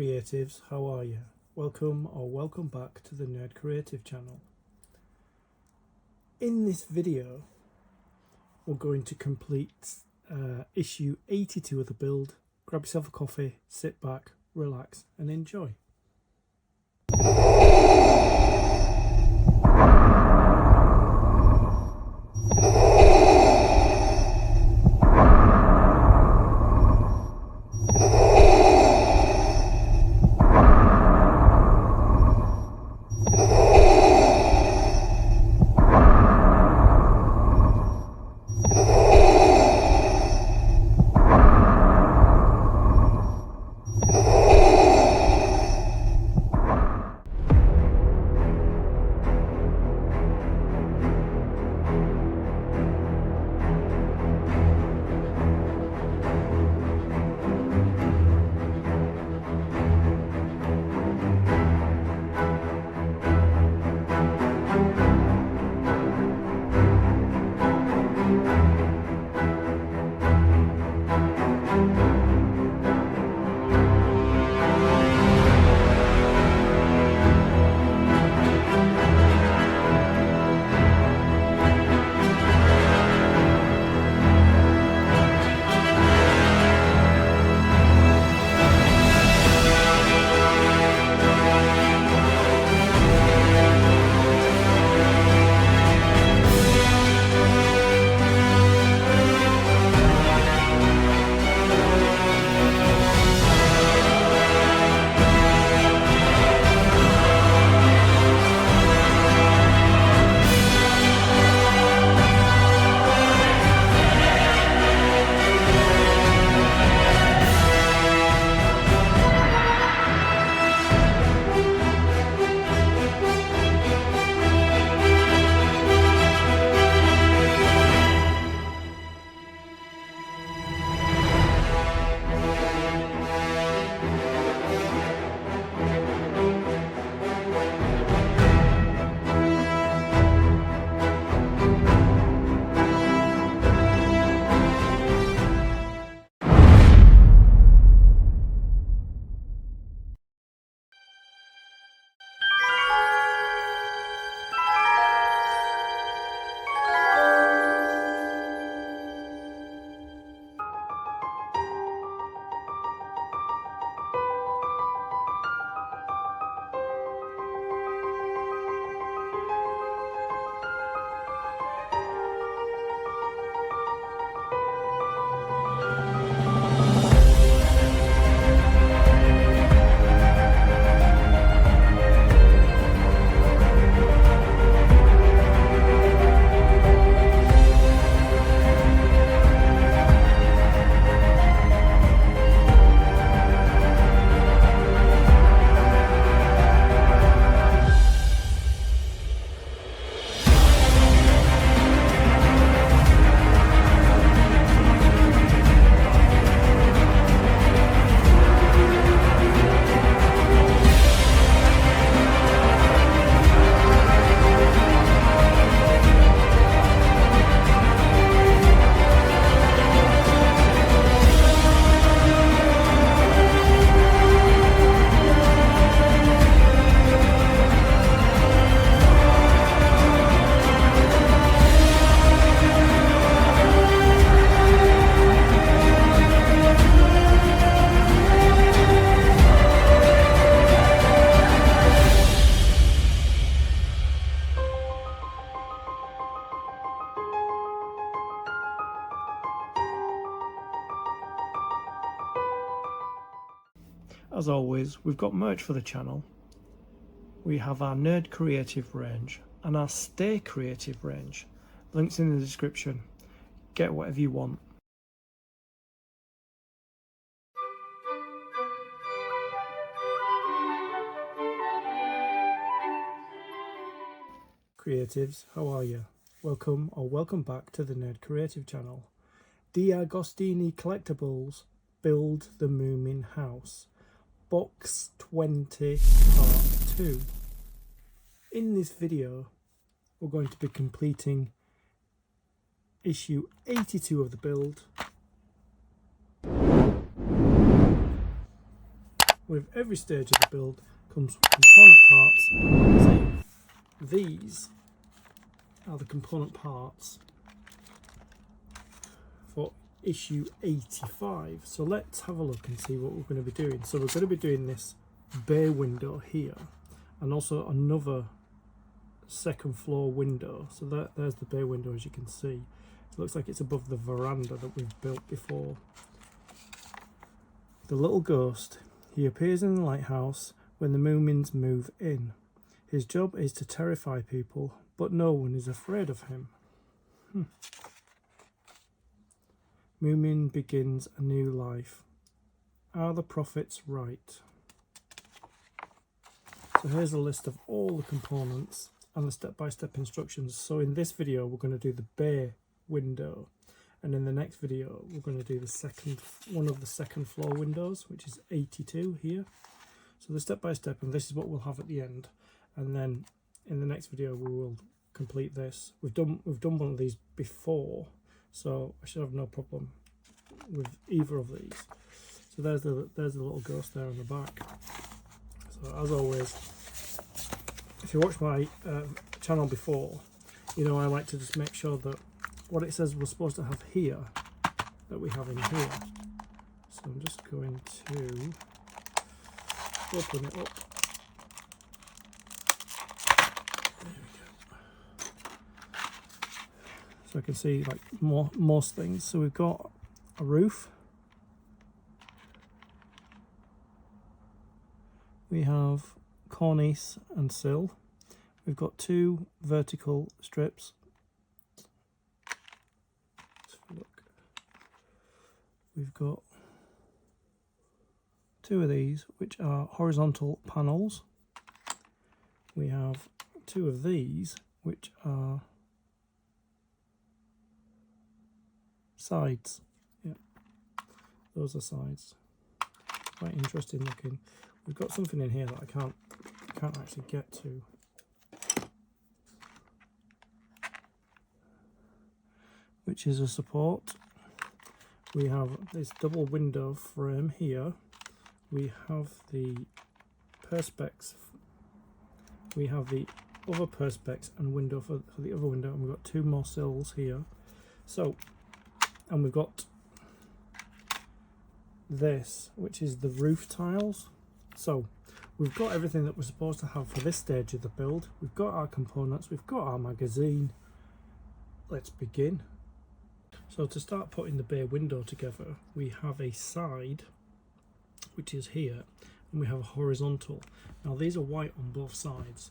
creatives, how are you? Welcome back to the Nerd Creative channel. In this video we're going to complete issue 82 of the build. Grab yourself a coffee, sit back, relax and enjoy. As always, we've got merch for the channel. We have our Nerd Creative range and our Stay Creative range. Links in the description. Get whatever you want. Creatives, how are you? Welcome back to the Nerd Creative channel. DeAgostini Collectibles Build the Moomin House. Box 20 Part 2. In this video we're going to be completing issue 82 of the build. with every stage of the build comes component parts and a magazine. These are the component parts for issue 85. So let's have a look and see what we're going to be doing. So we're going to be doing this bay window here, and also another second floor window. So there's the bay window, as you can see. It looks like it's above the veranda that we've built before. The little ghost. He appears in the lighthouse when the Moomins move in. His job is to terrify people, but no one is afraid of him. Moomin begins a new life. Are the prophets right? So here's a list of all the components and the step-by-step instructions. So in this video we're going to do the bay window, and in the next video we're going to do one of the second floor windows, which is 82 here. So the step-by-step, and this is what we'll have at the end. And then in the next video we will complete this. We've done one of these before, so I should have no problem with either of these. So there's the little ghost there on the back. So as always, if you watch my channel before, you know I like to just make sure that what it says we're supposed to have here, that we have in here. So I'm just going to open it up. There we go. So I can see like most things. So we've got a roof. We have cornice and sill. We've got 2 vertical strips. Let's have a look. We've got 2 of these, which are horizontal panels. We have 2 of these, which are sides. Yeah, those are sides. Quite interesting looking. We've got something in here that I can't actually get to. Which is a support. We have this double window frame here. We have the perspex. We have the other perspex and window for the other window, and we've got 2 more sills here. So, and we've got this, which is the roof tiles. So we've got everything that we're supposed to have for this stage of the build. We've got our components, we've got our magazine. Let's begin. So to start putting the bay window together, we have a side, which is here, and we have a horizontal. Now these are white on both sides,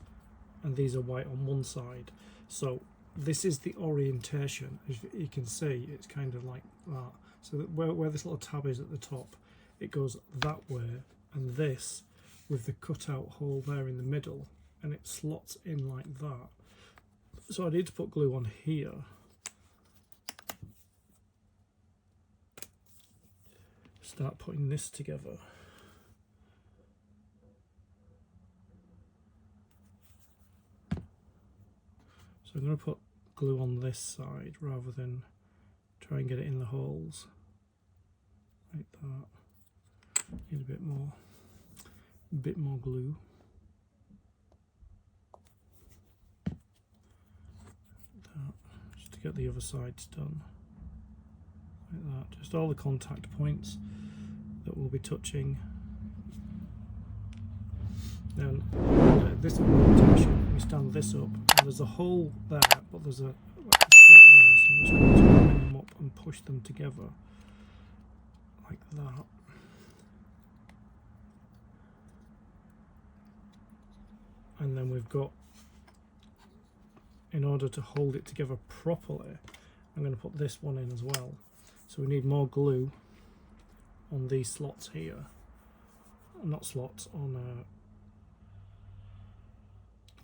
and these are white on one side. So this is the orientation. As you can see, it's kind of like that. So that where this little tab is at the top, it goes that way, and this with the cutout hole there in the middle, and it slots in like that. So I need to put glue on here. Start putting this together. So I'm going to put glue on this side rather than try and get it in the holes like that. Need a bit more glue. Like that, just to get the other sides done. Like that, just all the contact points that we'll be touching. Then this orientation, we stand this up, and there's a hole there, but there's a slot there, so I'm just going to line them up and push them together like that. And then we've got, in order to hold it together properly, I'm going to put this one in as well. So we need more glue on these slots here. Not slots, on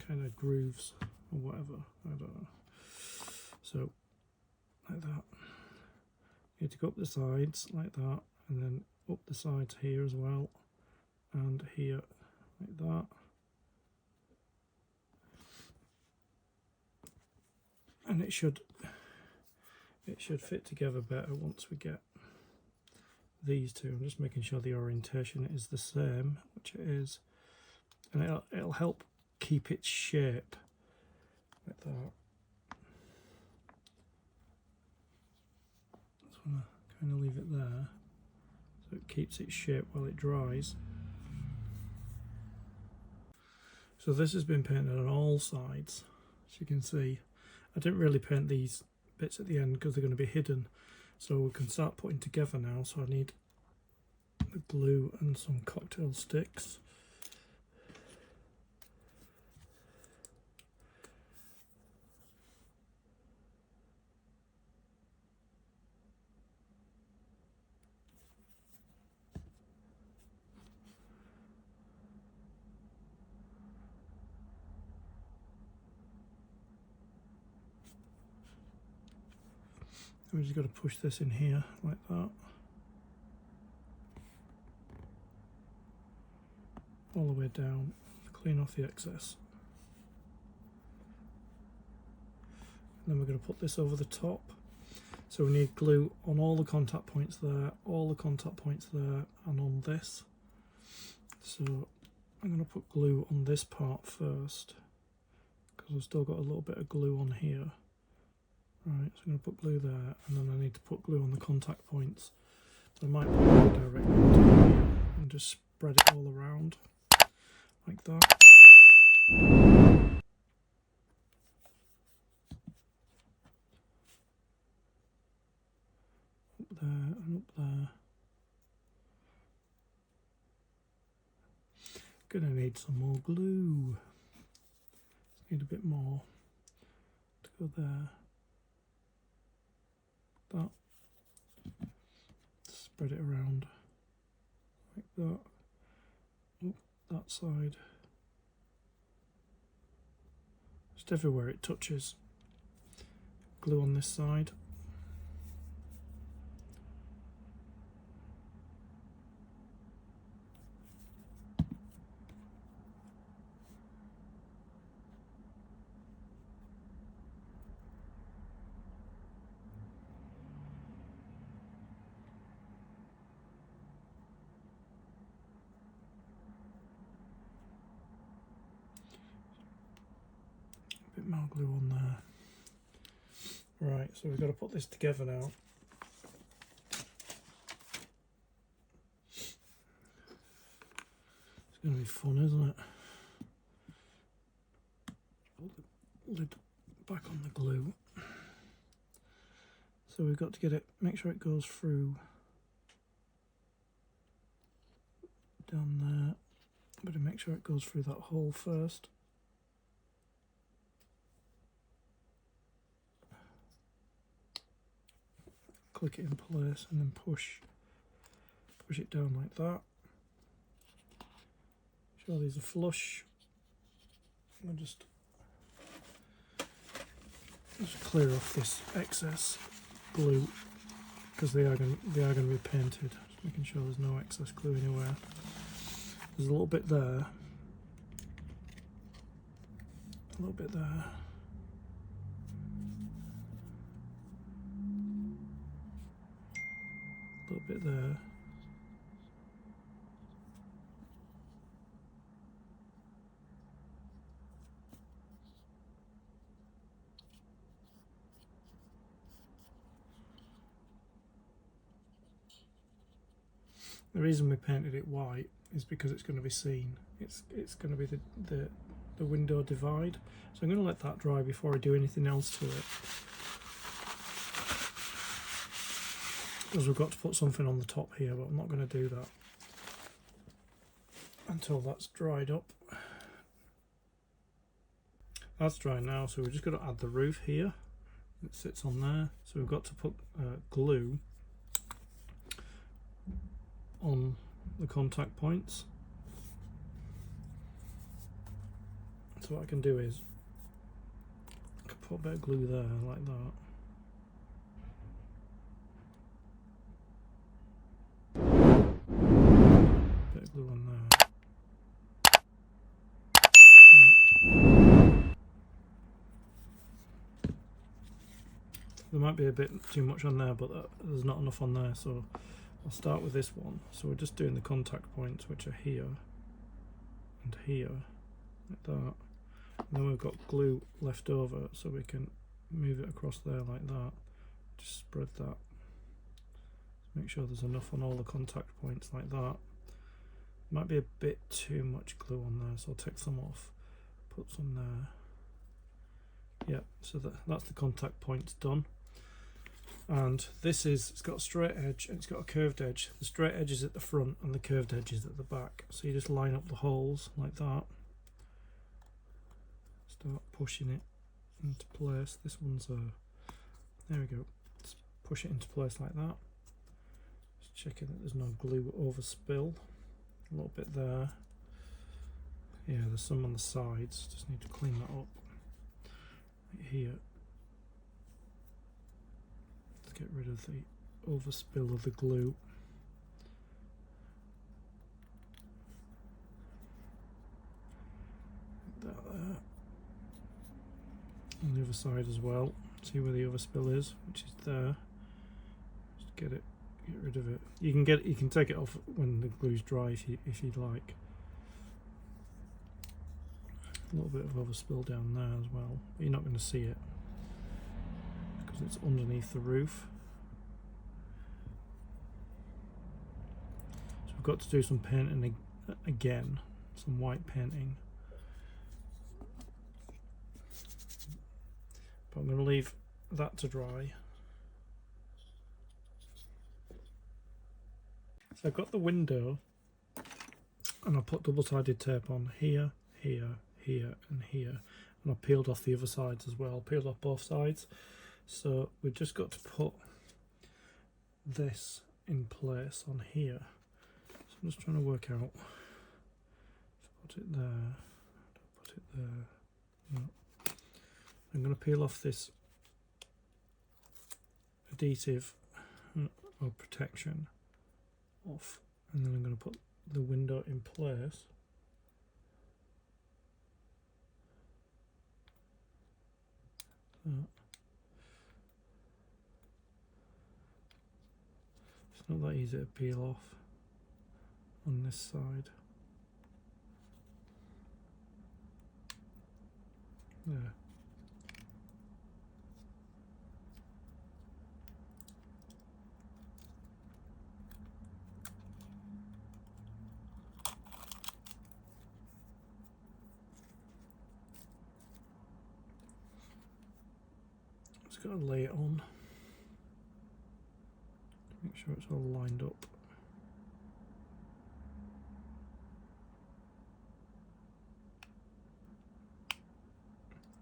kind of grooves or whatever, I don't know. So like that. You need to go up the sides like that, and then up the sides here as well, and here like that. And it should fit together better once we get these two. I'm just making sure the orientation is the same, which it is, and it'll help keep its shape like that. Just want to kind of leave it there so it keeps its shape while it dries. So this has been painted on all sides, as you can see. I didn't really paint these bits at the end because they're going to be hidden, so we can start putting together now. So I need the glue and some cocktail sticks. We just got to push this in here like that, all the way down, clean off the excess. And then we're going to put this over the top. So we need glue on all the contact points there, all the contact points there, and on this. So I'm going to put glue on this part first, because I've still got a little bit of glue on here. Right, so I'm going to put glue there, and then I need to put glue on the contact points. I might put glue directly onto here and just spread it all around like that. Up there and up there. Gonna need some more glue. Need a bit more to go there. That. Spread it around like that. Oh, that side. Just everywhere it touches. Glue on this side. Bit more glue on there. Right, so we've got to put this together now. It's going to be fun, isn't it? Put the lid back on the glue. So we've got to get it, make sure it goes through down there. Better make sure it goes through that hole first. Click it in place and then push it down like that. Sure these are flush. I'll just clear off this excess glue because they are going to be painted. Just making sure there's no excess glue anywhere. There's a little bit there, a little bit there. A little bit there. The reason we painted it white is because it's going to be seen. It's going to be the window divide. So I'm going to let that dry before I do anything else to it. Because we've got to put something on the top here, but I'm not going to do that until that's dried up. That's dry now, so we're just going to add the roof here. It sits on there, so we've got to put glue on the contact points. So what I can do is I can put a bit of glue there like that. Bit of glue on there. There might be a bit too much on there, but there's not enough on there, so I'll start with this one. So we're just doing the contact points, which are here and here, like that. And then we've got glue left over, so we can move it across there like that. Just spread that. Make sure there's enough on all the contact points like that. Might be a bit too much glue on there, so I'll take some off, put some there. Yeah, so that's the contact points done. And this is, it's got a straight edge and it's got a curved edge. The straight edge is at the front and the curved edge is at the back. So you just line up the holes like that. Start pushing it into place. This one's there we go. Just push it into place like that. Just checking that there's no glue overspill. A little bit there. Yeah, there's some on the sides. Just need to clean that up. Right here. Get rid of the overspill of the glue. Like that there. On the other side as well. See where the overspill is, which is there. Just get rid of it. You can take it off when the glue's dry if you'd like. A little bit of overspill down there as well, but you're not going to see it. It's underneath the roof. So we've got to do some painting again, some white painting. But I'm going to leave that to dry. So I've got the window and I put double-sided tape on here, here, here and here, and I peeled off the other sides as well, peeled off both sides. So we've just got to put this in place on here. So I'm just trying to work out. Put it there. Put it there. No. I'm going to peel off this adhesive or protection off, and then I'm going to put the window in place. It's not that easy to peel off on this side. There. Just got to lay it on. Make sure it's all lined up.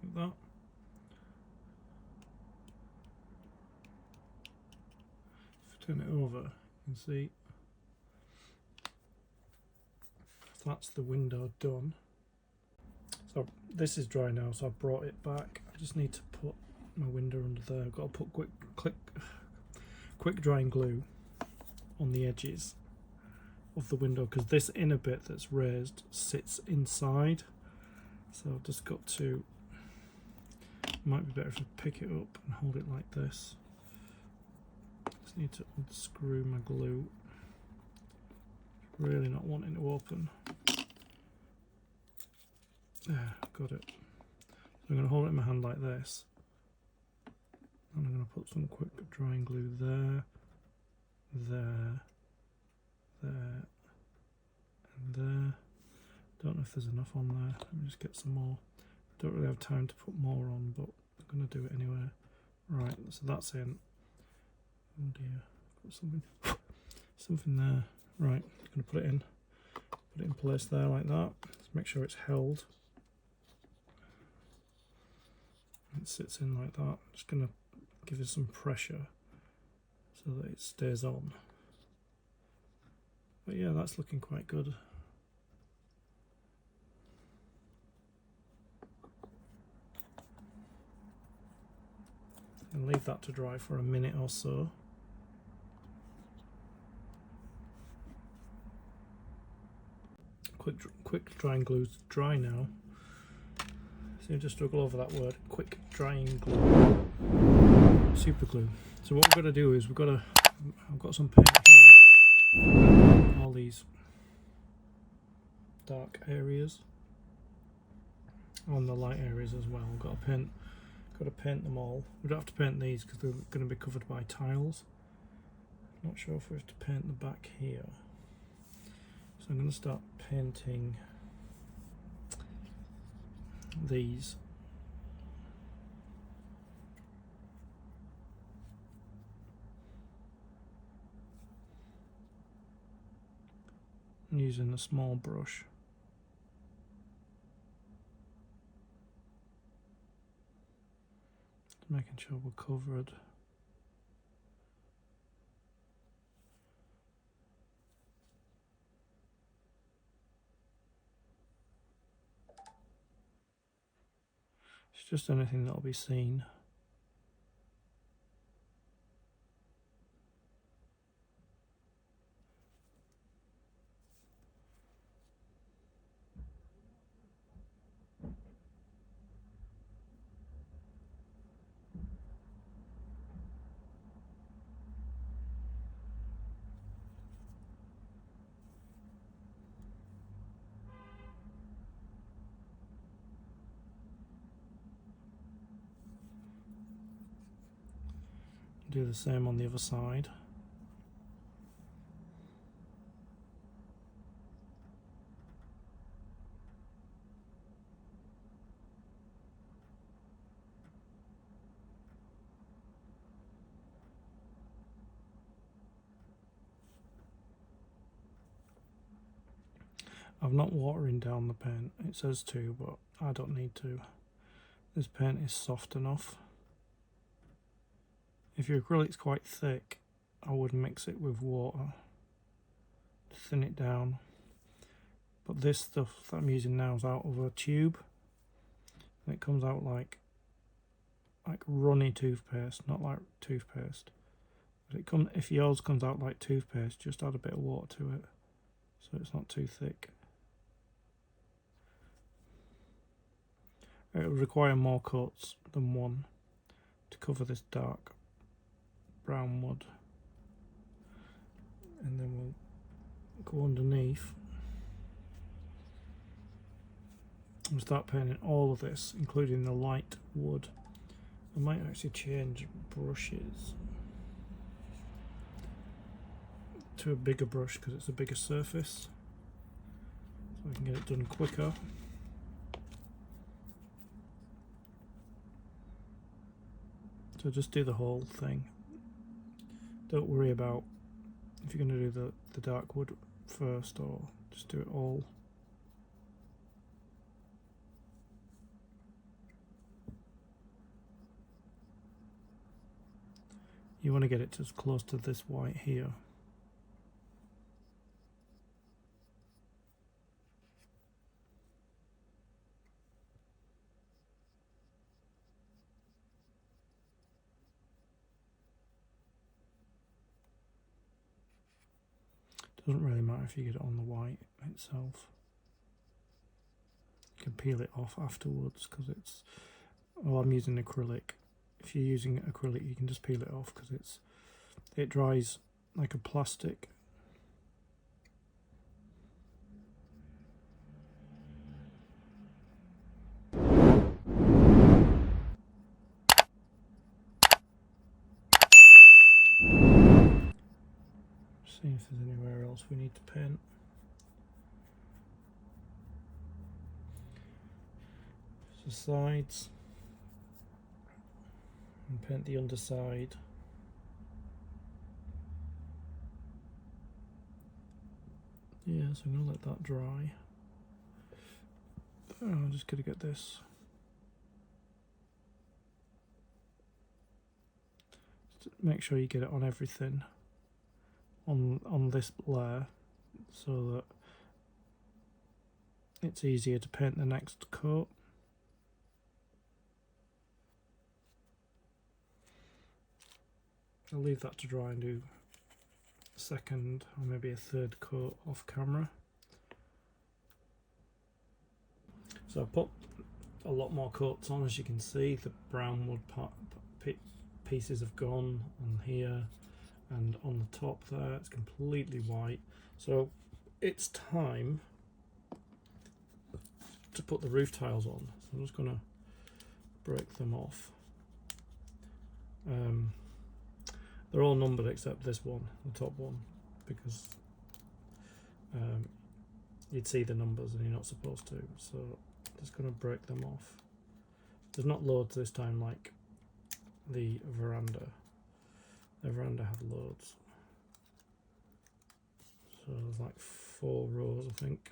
Like that. If I turn it over, you can see that's the window done. So this is dry now, so I've brought it back. I just need to put my window under there. I've got to put quick drying glue on the edges of the window because this inner bit that's raised sits inside. So I've just got to, might be better if I pick it up and hold it like this. Just need to unscrew my glue. Really not wanting to open. There, got it. So I'm going to hold it in my hand like this. And I'm going to put some quick drying glue there, there, there, and there. Don't know if there's enough on there. Let me just get some more. Don't really have time to put more on, but I'm going to do it anyway. Right, so that's in. Oh dear, got something there. Right, I'm going to put it in place there like that. Just make sure it's held. It sits in like that. Just going to give it some pressure so that it stays on. But yeah, that's looking quite good. And leave that to dry for a minute or so. Quick drying glue's dry now. Seem to struggle over that word. Quick drying glue. Super glue. So what we're going to do is I've got some paint here. all these dark areas on the light areas as well. Got to paint them all. We don't have to paint these because they're going to be covered by tiles. Not sure if we have to paint the back here. So I'm going to start painting these. Using a small brush. Making sure we're covered. It's just anything that'll be seen. Do the same on the other side. I'm not watering down the paint. It says to, but I don't need to. This paint is soft enough. If your acrylic's quite thick, I would mix it with water to thin it down. But this stuff that I'm using now is out of a tube, and it comes out like runny toothpaste, not like toothpaste. But if yours comes out like toothpaste, just add a bit of water to it, so it's not too thick. It will require more coats than one to cover this dark brown wood, and then we'll go underneath and start painting all of this, including the light wood. I might actually change brushes to a bigger brush because it's a bigger surface, so I can get it done quicker. So just do the whole thing. Don't worry about if you're going to do the dark wood first, or just do it all. You want to get it as close to this white here. Doesn't really matter if you get it on the white itself. You can peel it off afterwards because it's, well, I'm using acrylic. If you're using acrylic, you can just peel it off because it dries like a plastic. See if there's anywhere else we need to paint. The sides, and paint the underside. Yeah, so I'm going to let that dry. I'm just going to get this. Just make sure you get it on everything. On this layer, so that it's easier to paint the next coat. I'll leave that to dry and do a second or maybe a third coat off camera. So I've put a lot more coats on, as you can see. The brown wood pieces have gone on here, and on the top there it's completely white. So it's time to put the roof tiles on. So I'm just going to break them off. They're all numbered except this one, the top one, because you'd see the numbers and you're not supposed to. So just going to break them off. There's not loads this time like the veranda. The veranda had loads. So there's like 4 rows, I think,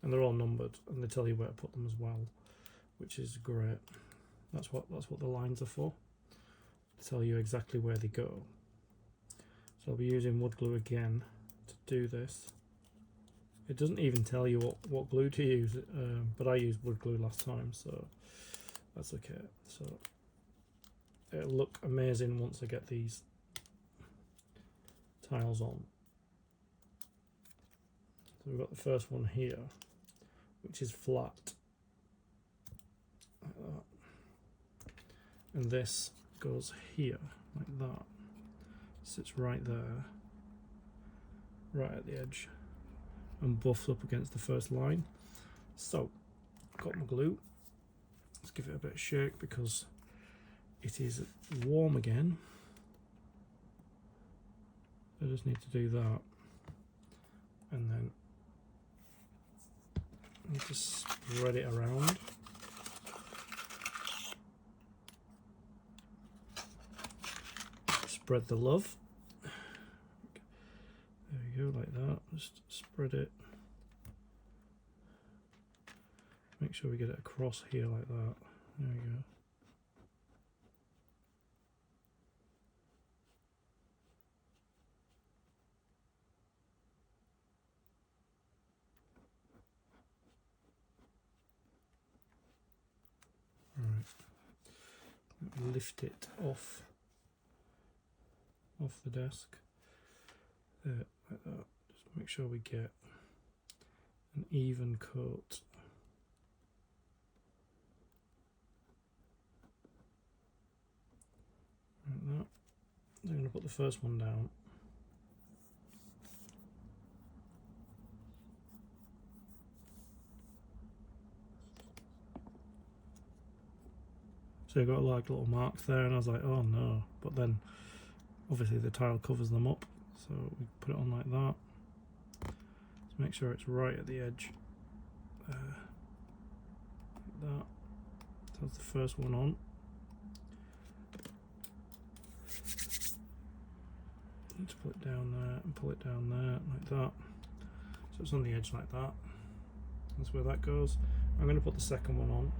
and they're all numbered, and they tell you where to put them as well, which is great. That's what the lines are for, to tell you exactly where they go. So I'll be using wood glue again to do this. It doesn't even tell you what glue to use, but I used wood glue last time, so that's okay. So it'll look amazing once I get these tiles on. So we've got the first one here, which is flat, like that. And this goes here, like that. Sits right there, right at the edge, and buffs up against the first line. So, got my glue. Let's give it a bit of shake because it is warm again. I just need to do that, and then I need to spread it around. Spread the love. There we go, like that. Just spread it. Make sure we get it across here like that. There we go. Right. Lift it off the desk. There, like that. Just make sure we get an even coat. Like that. I'm going to put the first one down. So I got like little marks there, and I was like, oh no. But then obviously the tile covers them up, so we put it on like that. Just make sure it's right at the edge. Like that. That's the first one on. Need to put it down there and pull it down there like that. So it's on the edge like that. That's where that goes. I'm going to put the second one on,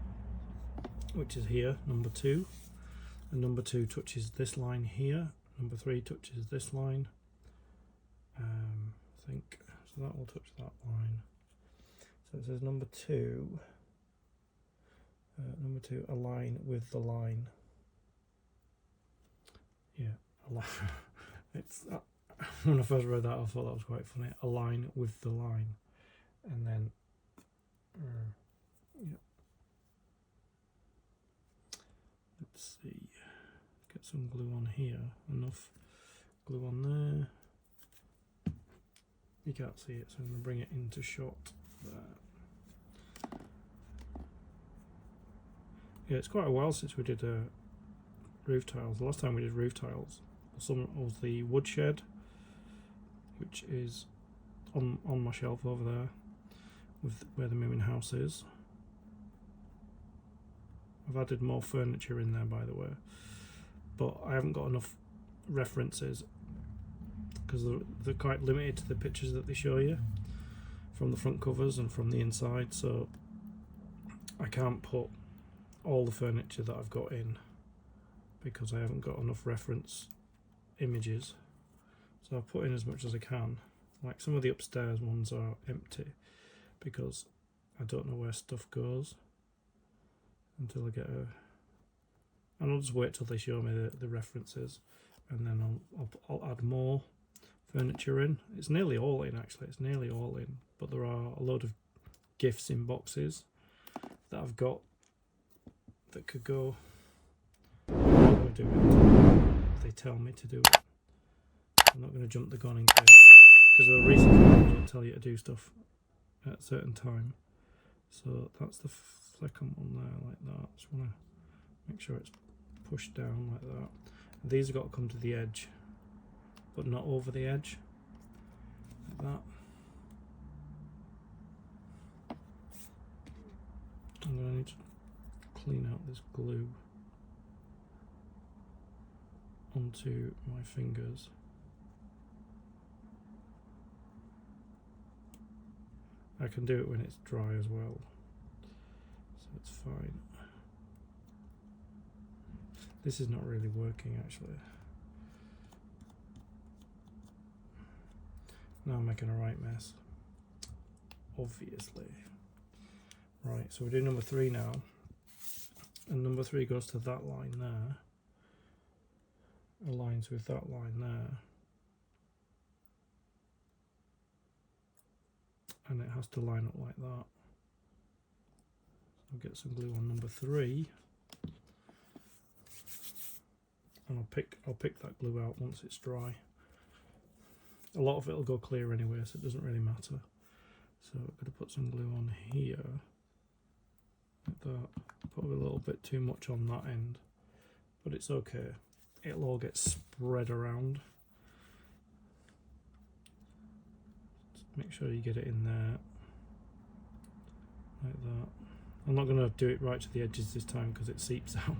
which is here, number 2. And number 2 touches this line here. Number 3 touches this line. I think so. That will touch that line. So it says number 2. Number 2, align with the line. Yeah, align. It's when I first read that, I thought that was quite funny. Align with the line, and then yeah. Let's see. Get some glue on here. Enough glue on there. You can't see it, so I'm going to bring it into shot there. Yeah, it's quite a while since we did roof tiles. The last time we did roof tiles, some was the woodshed, which is on my shelf over there, with where the Moomin house is. I've added more furniture in there, by the way, but I haven't got enough references because they're quite limited to the pictures that they show you from the front covers and from the inside, so I can't put all the furniture that I've got in because I haven't got enough reference images. So I've put in as much as I can. Like some of the upstairs ones are empty because I don't know where stuff goes until I get a, and I'll just wait till they show me the references, and then I'll add more furniture in. It's nearly all in, actually. It's nearly all in, but there are a load of gifts in boxes that I've got that could go. I'm going to do it if they tell me to do it. I'm not going to jump the gun in case, because the reason I don't tell you to do stuff at a certain time. So that's the second one there, like that. Just want to make sure it's pushed down like that. And these have got to come to the edge, but not over the edge, like that. I'm going to need to clean out this glue onto my fingers. I can do it when it's dry as well, so it's fine. This is not really working actually. Now I'm making a right mess, obviously. Right, so we're doing number 3 now, and number 3 goes to that line there, aligns with that line there, and it has to line up like that. I'll get some glue on number 3, and I'll pick that glue out once it's dry. A lot of it will go clear anyway, so it doesn't really matter. So I'm going to put some glue on here, like that. Probably a little bit too much on that end, but it's okay. It'll all get spread around. Just make sure you get it in there, like that. I'm not going to do it right to the edges this time because it seeps out.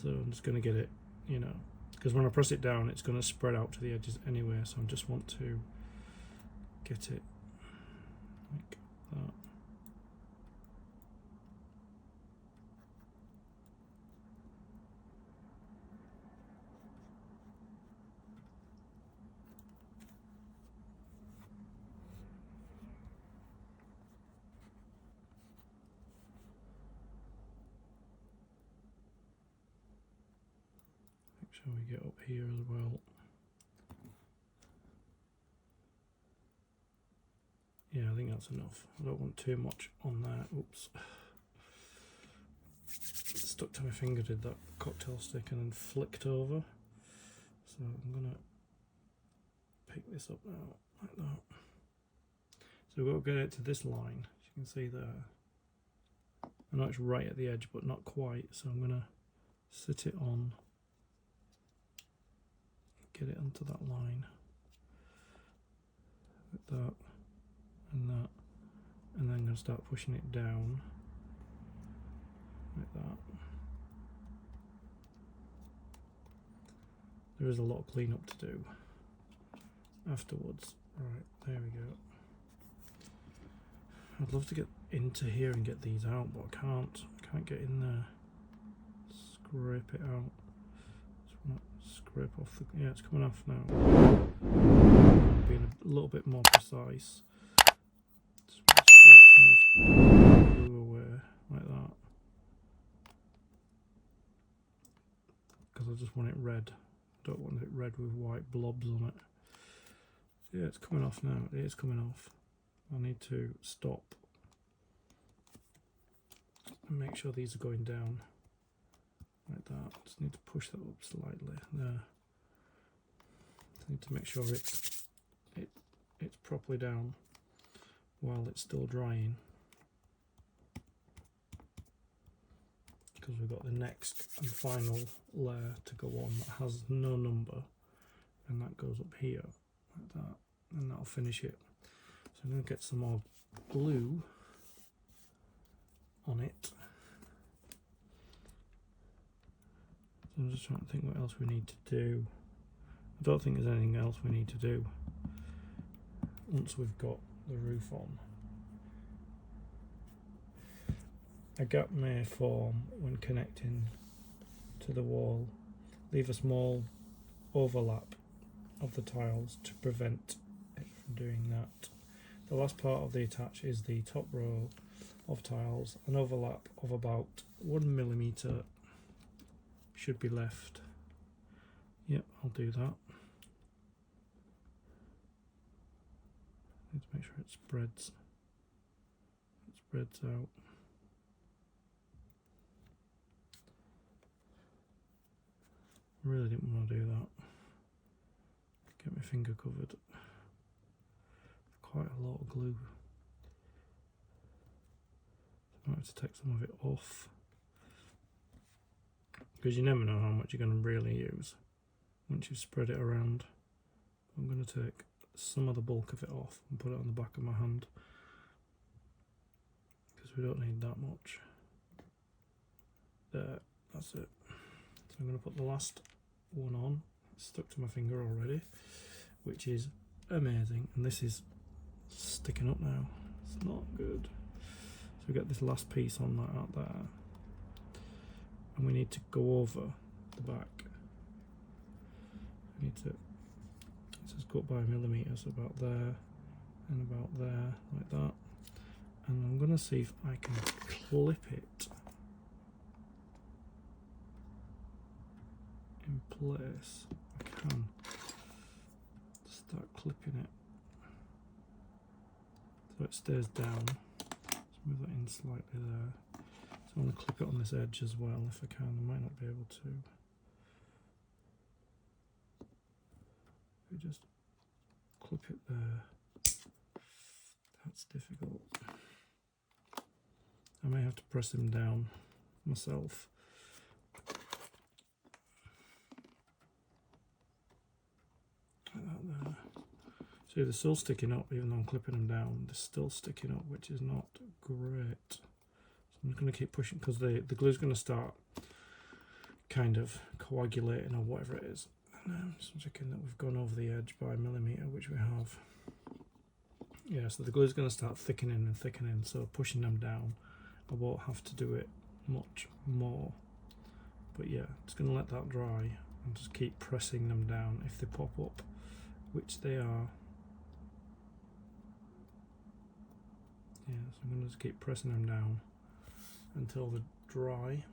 So I'm just going to get it, you know, because when I press it down it's going to spread out to the edges anyway, so I just want to get it like that. Make sure we get up here as well. Yeah, I think that's enough. I don't want too much on there. Oops. It stuck to my finger, did that cocktail stick, and then flicked over. So I'm going to pick this up now, like that. So we've got to get it to this line, as you can see there. I know it's right at the edge, but not quite, so I'm going to sit it on, get it onto that line, like that, and that, and then I'm going to start pushing it down, like that. There is a lot of cleanup to do afterwards. Right, there we go. I'd love to get into here and get these out, but I can't. I can't get in there. Scrape it out. Just want to scrape off the. Yeah, it's coming off now. Being a little bit more precise. Just want to scrape some of this glue away like that, because I just want it red. I don't want it red with white blobs on it. Yeah, it's coming off now. It is coming off. I need to stop and make sure these are going down like that. Just need to push that up slightly there. Just need to make sure it's properly down while it's still drying, because we've got the next and final layer to go on that has no number, and that goes up here like that, and that'll finish it. So I'm going to get some more glue on it. So I'm just trying to think what else we need to do. I don't think there's anything else we need to do once we've got the roof on. A gap may form when connecting to the wall. Leave a small overlap of the tiles to prevent it from doing that. The last part of the attach is the top row of tiles. An overlap of about 1mm should be left. Yep, I'll do that. Need to make sure it spreads. It spreads out. Really didn't want to do that. finger covered. Quite a lot of glue. I might have to take some of it off, because you never know how much you're going to really use once you've spread it around. I'm going to take some of the bulk of it off and put it on the back of my hand, because we don't need that much. There, that's it. So I'm going to put the last one on. It's stuck to my finger already, which is amazing. And this is sticking up now. It's not good. So we get this last piece on that out there, and we need to go over the back. We need to just go up by 1 millimeter, so about there and about there, like that. And I'm going to see if I can clip it in place. I can start clipping it so it stays down. Let's move that in slightly there. So I want to clip it on this edge as well if I can. I might not be able to. We just clip it there. That's difficult. I may have to press him down myself. Like that there. See, they're still sticking up, even though I'm clipping them down. They're still sticking up, which is not great. So I'm just going to keep pushing, because the glue's going to start kind of coagulating or whatever it is. And I'm just checking that we've gone over the edge by 1 millimeter, which we have. Yeah, so the glue's going to start thickening and thickening, so pushing them down, I won't have to do it much more. But yeah, just going to let that dry and just keep pressing them down if they pop up, which they are. Yeah, so I'm going to just keep pressing them down until they're dry.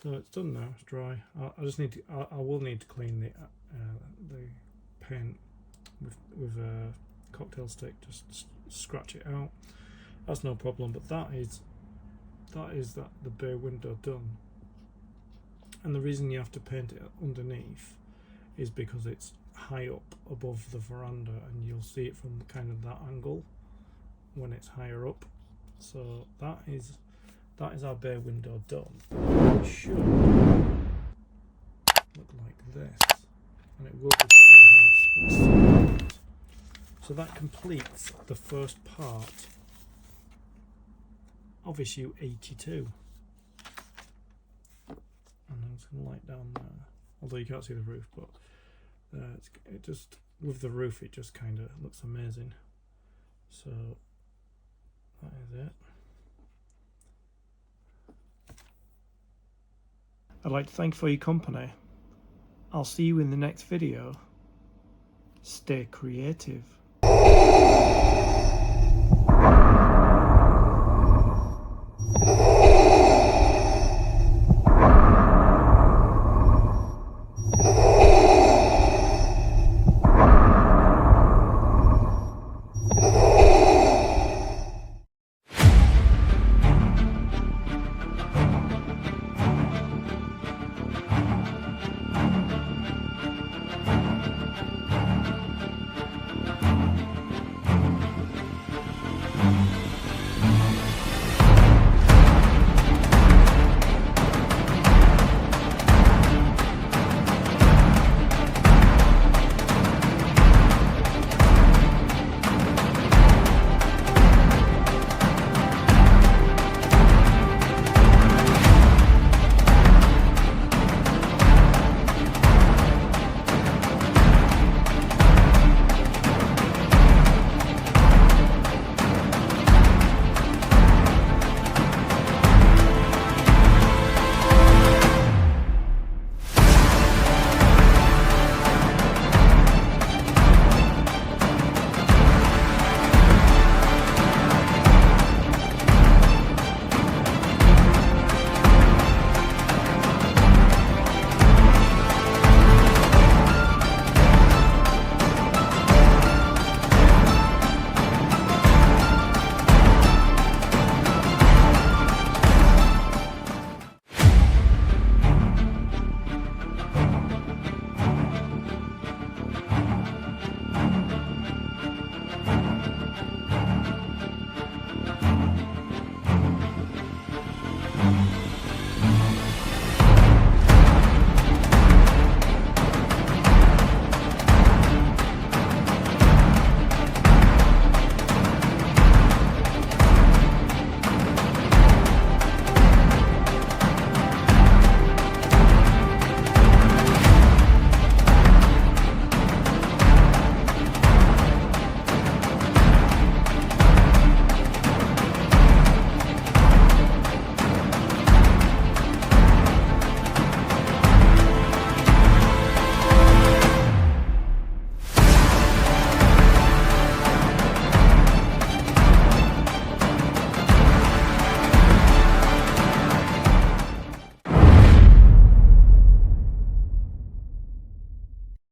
So it's done now, it's dry. I just need to, I will need to clean the paint with a cocktail stick, just scratch it out. That's no problem, but that is the bay window done. And the reason you have to paint it underneath is because it's high up above the veranda, and you'll see it from kind of that angle when it's higher up. So that is our bay window done. It should look like this, and it will be put in the house at some point. So that completes the first part of issue 82. And I'm just going to light down there, although you can't see the roof, but it just, with the roof, it just kind of looks amazing. So that is it. I'd like to thank you for your company. I'll see you in the next video. Stay creative.